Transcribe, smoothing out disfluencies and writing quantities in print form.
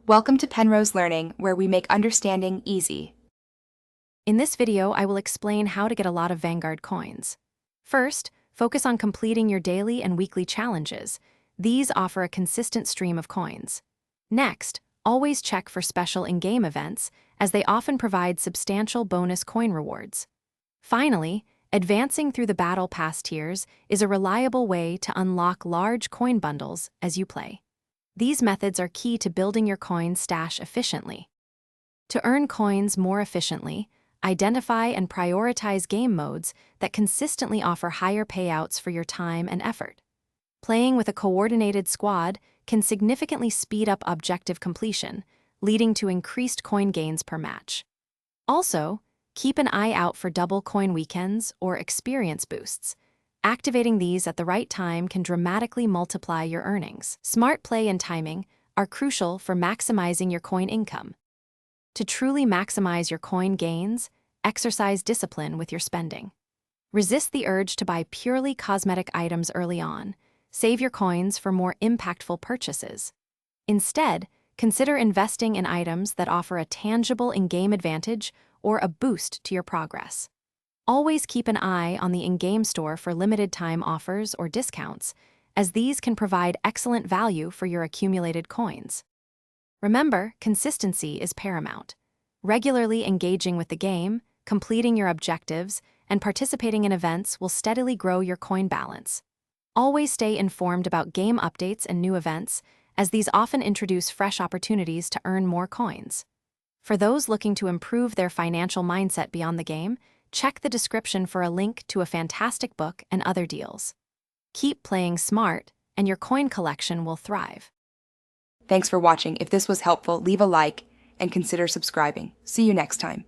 Welcome to Penrose Learning, where we make understanding easy. In this video, I will explain how to get a lot of Vanguard coins. First, focus on completing your daily and weekly challenges. These offer a consistent stream of coins. Next, always check for special in-game events, as they often provide substantial bonus coin rewards. Finally, advancing through the Battle Pass tiers is a reliable way to unlock large coin bundles as you play. These methods are key to building your coin stash efficiently. To earn coins more efficiently, identify and prioritize game modes that consistently offer higher payouts for your time and effort. Playing with a coordinated squad can significantly speed up objective completion, leading to increased coin gains per match. Also, keep an eye out for double coin weekends or experience boosts. Activating these at the right time can dramatically multiply your earnings. Smart play and timing are crucial for maximizing your coin income. To truly maximize your coin gains, exercise discipline with your spending. Resist the urge to buy purely cosmetic items early on. Save your coins for more impactful purchases. Instead, consider investing in items that offer a tangible in-game advantage or a boost to your progress. Always keep an eye on the in-game store for limited-time offers or discounts, as these can provide excellent value for your accumulated coins. Remember, consistency is paramount. Regularly engaging with the game, completing your objectives, and participating in events will steadily grow your coin balance. Always stay informed about game updates and new events, as these often introduce fresh opportunities to earn more coins. For those looking to improve their financial mindset beyond the game, check the description for a link to a fantastic book and other deals. Keep playing smart, and your coin collection will thrive. Thanks for watching. If this was helpful, leave a like and consider subscribing. See you next time.